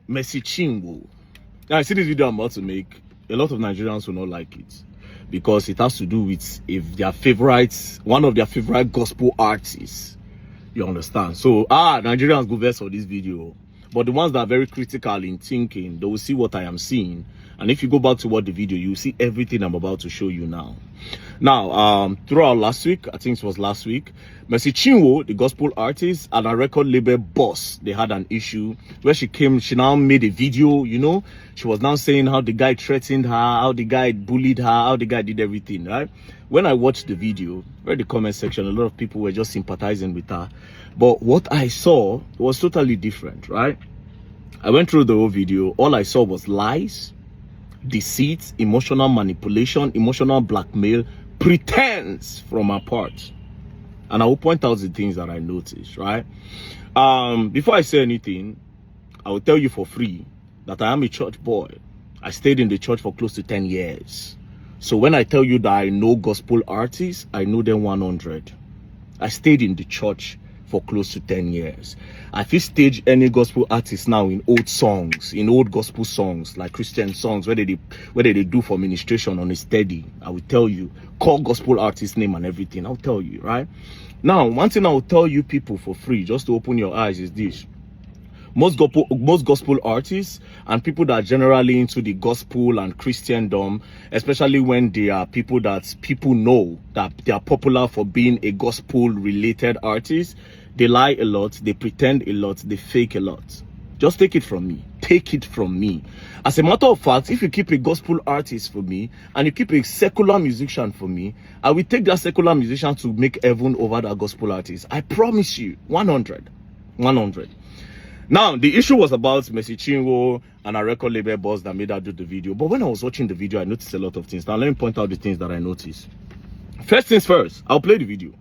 Mercy Chinwo. Now, I see this video I'm about to make. A lot of Nigerians will not like it because it has to do with one of their favorite gospel artists. You understand? So, Nigerians go verse for this video. But the ones that are very critical in thinking, they will see what I am seeing. And if you go back to watch the video, you will see everything I'm about to show you now. Now, throughout last week, I think it was last week, Mercy Chinwo, the gospel artist, and a record label boss, they had an issue where she now made a video, you know. She was now saying how the guy threatened her, how the guy bullied her, how the guy did everything, right? When I watched the video, read the comment section, a lot of people were just sympathizing with her. But what I saw was totally different, right? I went through the whole video. All I saw was lies, deceit, emotional manipulation, emotional blackmail, pretense from her part. And I will point out the things that I noticed, right? Before I say anything, I will tell you for free that I am a church boy. I stayed in the church for close to 10 years. So when I tell you that I know gospel artists, I know them 100. I stayed in the church for close to 10 years. I feel stage any gospel artist now in old songs, in old gospel songs, like Christian songs, where they do for ministration on a steady. I will tell you, call gospel artist name and everything. I'll tell you, right? Now, one thing I will tell you people for free, just to open your eyes, is this. Most gospel artists and people that are generally into the gospel and Christendom, especially when they are people that people know that they are popular for being a gospel related artist, they lie a lot, they pretend a lot, they fake a lot. Just take it from me. Take it from me. As a matter of fact, if you keep a gospel artist for me and you keep a secular musician for me, I will take that secular musician to make heaven over that gospel artist. I promise you, 100. 100. Now, the issue was about Mercy Chinwo and a record label boss that made her do the video. But when I was watching the video, I noticed a lot of things. Now, let me point out the things that I noticed. First things first, I'll play the video.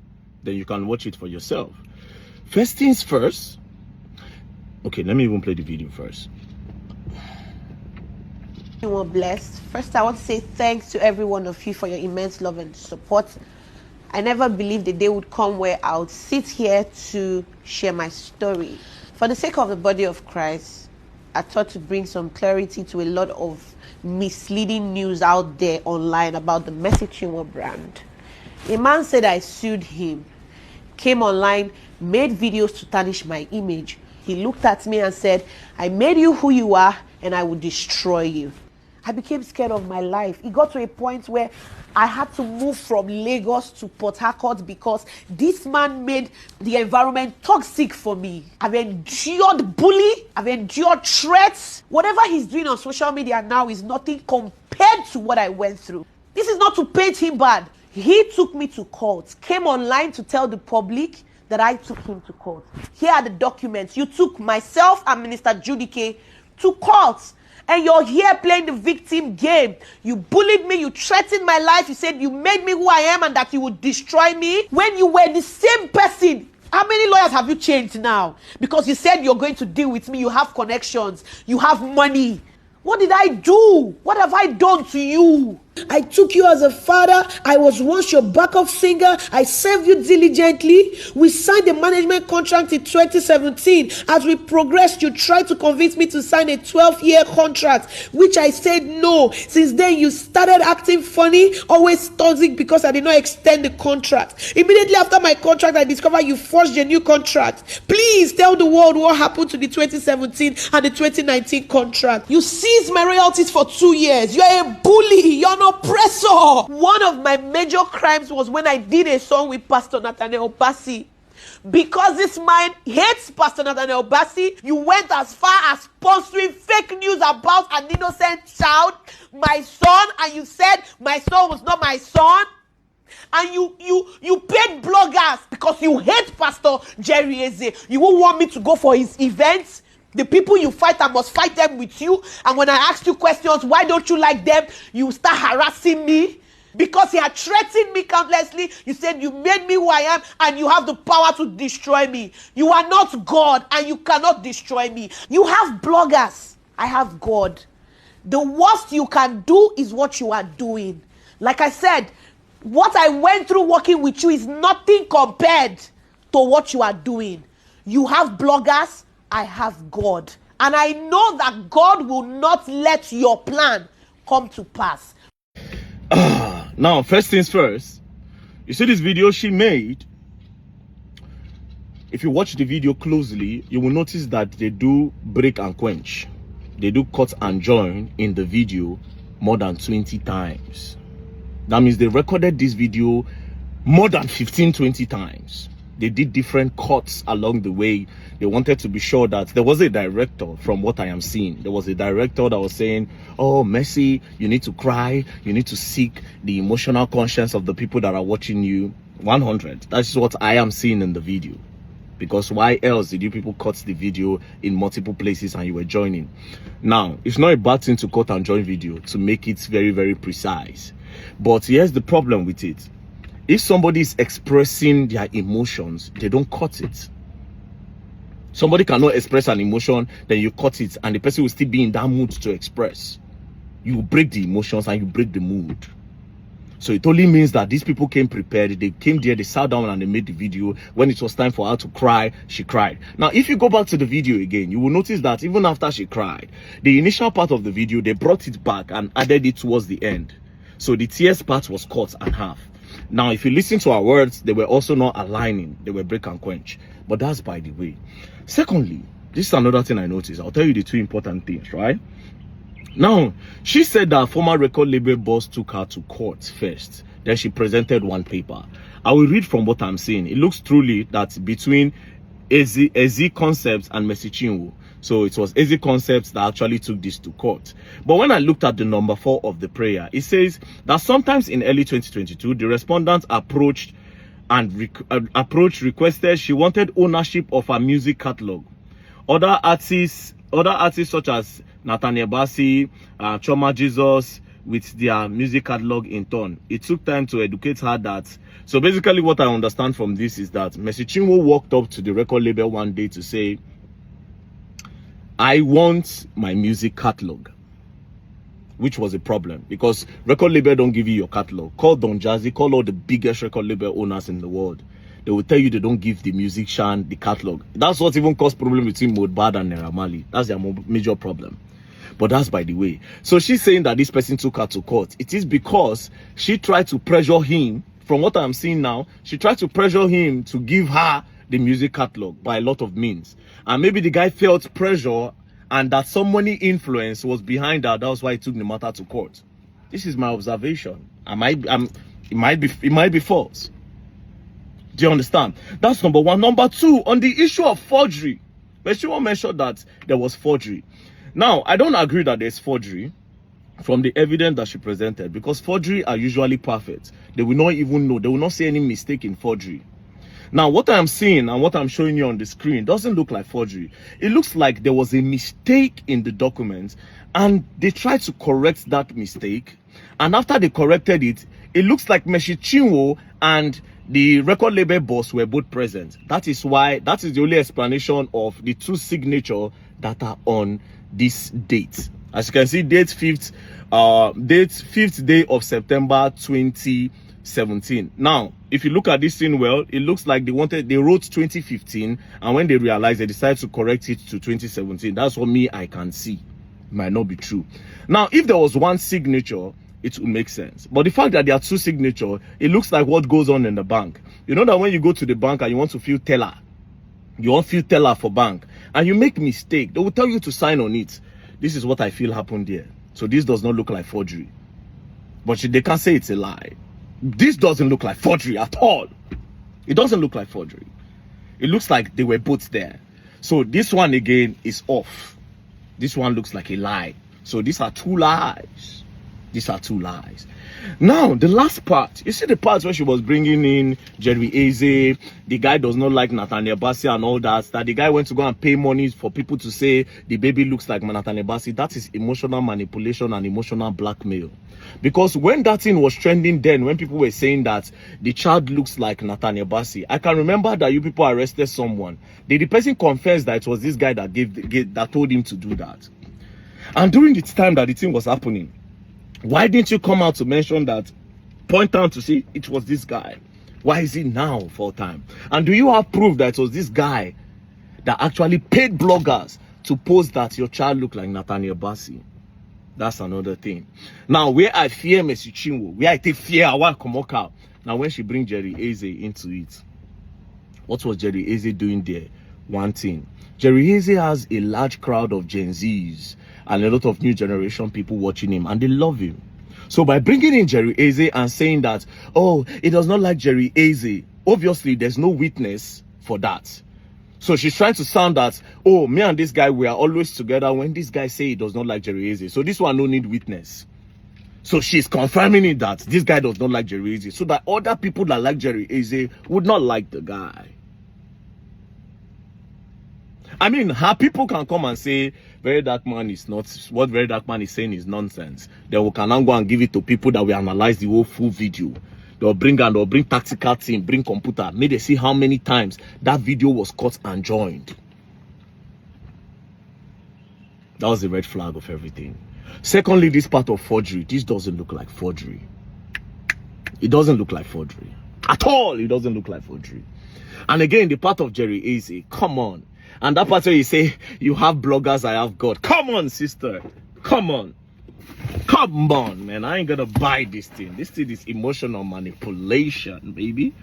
Then you can watch it for yourself. First things first. Okay, let me even play the video first. You were blessed. First, I want to say thanks to every one of you for your immense love and support. I never believed the day would come where I would sit here to share my story. For the sake of the body of Christ, I thought to bring some clarity to a lot of misleading news out there online about the Mercy Chinwo brand. A man said I sued him, came online, made videos to tarnish my image. He looked at me and said, I made you who you are and I will destroy you. I became scared of my life. It got to a point where I had to move from Lagos to Port Harcourt because this man made the environment toxic for me. I've endured bully. I've endured threats. Whatever he's doing on social media now is nothing compared to what I went through. This is not to paint him bad. He took me to court, came online to tell the public that I took him to court. Here are the documents. You took myself and Minister Judike to court. And you're here playing the victim game. You bullied me, you threatened my life, you said you made me who I am and that you would destroy me. When you were the same person, how many lawyers have you changed now? Because you said you're going to deal with me, you have connections, you have money. What did I do? What have I done to you? I took you as a father. I was once your backup singer. I served you diligently. We signed a management contract in 2017. As we progressed, you tried to convince me to sign a 12-year contract, which I said no. Since then, you started acting funny, always toxic because I did not extend the contract. Immediately after my contract, I discovered you forged a new contract. Please tell the world what happened to the 2017 and the 2019 contract. You seized my royalties for 2 years. You're a bully. You're an oppressor. One of my major crimes was when I did a song with Pastor Nathaniel Bassey. Because this man hates Pastor Nathaniel Bassey, you went as far as sponsoring fake news about an innocent child, my son, and you said my son was not my son. And you paid bloggers because you hate Pastor Jerry Eze. You won't want me to go for his events. The people you fight, I must fight them with you. And when I ask you questions, why don't you like them? You start harassing me. Because he had threatened me countlessly. You said you made me who I am and you have the power to destroy me. You are not God and you cannot destroy me. You have bloggers. I have God. The worst you can do is what you are doing. Like I said, what I went through working with you is nothing compared to what you are doing. You have bloggers. I have God. And I know that God will not let your plan come to pass. Now, first things first, you see this video she made. If you watch the video closely, you will notice that they do break and quench. They do cut and join in the video more than 20 times. That means they recorded this video more than 15-20 times. They did different cuts along the way. They wanted to be sure that there was a director. From what I am seeing, there was a director that was saying, oh, Mercy, you need to cry, you need to seek the emotional conscience of the people that are watching you. 100. That's what I am seeing in the video. Because why else did you people cut the video in multiple places and you were joining? Now, it's not a bad thing to cut and join video to make it very, very precise. But here's the problem with it. If somebody is expressing their emotions, they don't cut it. Somebody cannot express an emotion, then you cut it, and the person will still be in that mood to express. You break the emotions and you break the mood. So it only means that these people came prepared. They came there, they sat down and they made the video. When it was time for her to cry, she cried. Now, if you go back to the video again, you will notice that even after she cried, the initial part of the video, they brought it back and added it towards the end. So the tears part was cut in half. Now, if you listen to our words, they were also not aligning. They were break and quench. But that's by the way. Secondly, this is another thing I noticed. I'll tell you the two important things, right? Now, she said that former record label boss took her to court first. Then she presented one paper. I will read from what I'm saying. It looks truly that between AZ Concepts and Mercy Chinwo. So it was AZ Concepts that actually took this to court. But when I looked at the number 4 of the prayer, it says that sometimes in early 2022, the respondent approached requested she wanted ownership of her music catalog. Other artists such as Nathaniel Bassey, Choma Jesus, with their music catalog in turn. It took time to educate her that. So basically what I understand from this is that Mercy Chinwo walked up to the record label one day to say, I want my music catalog, which was a problem because record label don't give you your catalog. Call Don Jazzy, call all the biggest record label owners in the world. They will tell you they don't give the musician the catalog. That's what even caused problem between Mohbad and Naira Marley. That's their major problem. But that's by the way. So she's saying that this person took her to court. It is because she tried to pressure him. From what I'm seeing now, she tried to pressure him to give her the music catalog by a lot of means. And maybe the guy felt pressure and that some money influence was behind that. That's why he took the matter to court. This is my observation. It might be false. Do you understand? That's number 1. Number 2, on the issue of forgery. Mercy Chinwo mentioned that there was forgery. Now, I don't agree that there's forgery from the evidence that she presented because forgery are usually perfect. They will not even know. They will not see any mistake in forgery. Now, what I'm seeing and what I'm showing you on the screen doesn't look like forgery. It looks like there was a mistake in the documents and they tried to correct that mistake. And after they corrected it, it looks like Mercy Chinwo and the record label boss were both present. That is the only explanation of the 2 signatures that are on this date. As you can see, date 5th day of September 2017. Now, if you look at this thing well, it looks like they wrote 2015, and when they realized, they decided to correct it to 2017. That's what I can see. It might not be true. Now, if there was one signature, it would make sense. But the fact that there are 2 signatures, it looks like what goes on in the bank. You know that when you go to the bank and you want to fill teller, you want to fill teller for bank, and you make mistake, they will tell you to sign on it. This is what I feel happened there. So this does not look like forgery. But they can't say it's a lie. This doesn't look like forgery at all. It doesn't look like forgery. It looks like they were both there. So this one again is off. This one looks like a lie. So these are 2 lies. These are 2 lies. Now, the last part. You see the part where she was bringing in Jerry Eze. The guy does not like Nathaniel Bassey and all that. That the guy went to go and pay money for people to say the baby looks like Nathaniel Bassey. That is emotional manipulation and emotional blackmail. Because when that thing was trending then, when people were saying that the child looks like Nathaniel Bassey, I can remember that you people arrested someone. The person confessed that it was this guy that told him to do that. And during the time that the thing was happening, why didn't you come out to mention that, point out to see it was this guy? Why is it now full time? And do you have proof that it was this guy that actually paid bloggers to post that your child look like Nathaniel Bassey. That's another thing. Now, where I fear Mercy Chinwo, where I take fear I want to come out. Now, when she bring Jerry Eze into it, what was Jerry Eze doing there? One thing. Jerry Eze has a large crowd of Gen Zs and a lot of new generation people watching him, and they love him. So by bringing in Jerry Eze and saying that, oh, it does not like Jerry Eze, obviously there's no witness for that. So she's trying to sound that, oh, me and this guy, we are always together when this guy say he does not like Jerry Eze. So this one no need witness. So she's confirming it that this guy does not like Jerry Eze, so that other people that like Jerry Eze would not like the guy. I mean, her people can come and say, Very Dark Man is not, what Very Dark Man is saying is nonsense. Then we can now go and give it to people that will analyze the whole full video. They'll bring tactical team, bring computer, make they see how many times that video was cut and joined. That was the red flag of everything. Secondly, this part of forgery, this doesn't look like forgery. It doesn't look like forgery. At all, it doesn't look like forgery. And again, the part of Jerry Eze, come on. And that part where you say, you have bloggers, I have God. Come on, sister. Come on. Come on, man. I ain't gonna buy this thing. This thing is emotional manipulation, baby.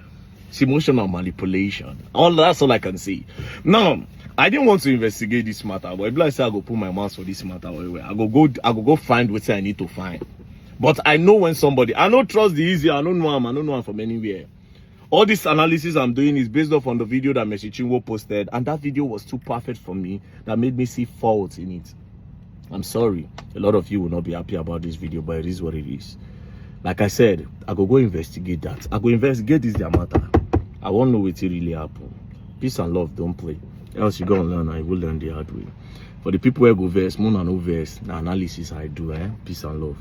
It's emotional manipulation. That's all I can see. Now, I didn't want to investigate this matter, but if I say I go put my mouth for this matter, I go find what I need to find. But I know when somebody, I don't trust the easy, I don't know him from anywhere. All this analysis I'm doing is based off on the video that Mercy Chinwo posted, and that video was too perfect for me that made me see faults in it. I'm sorry, a lot of you will not be happy about this video, but it is what it is. Like I said, I go investigate that. I go investigate this their matter. I won't know what really happened. Peace and love, don't play. Else you go and learn, I will learn the hard way. For the people who go verse, moon and no verse, the analysis I do, peace and love.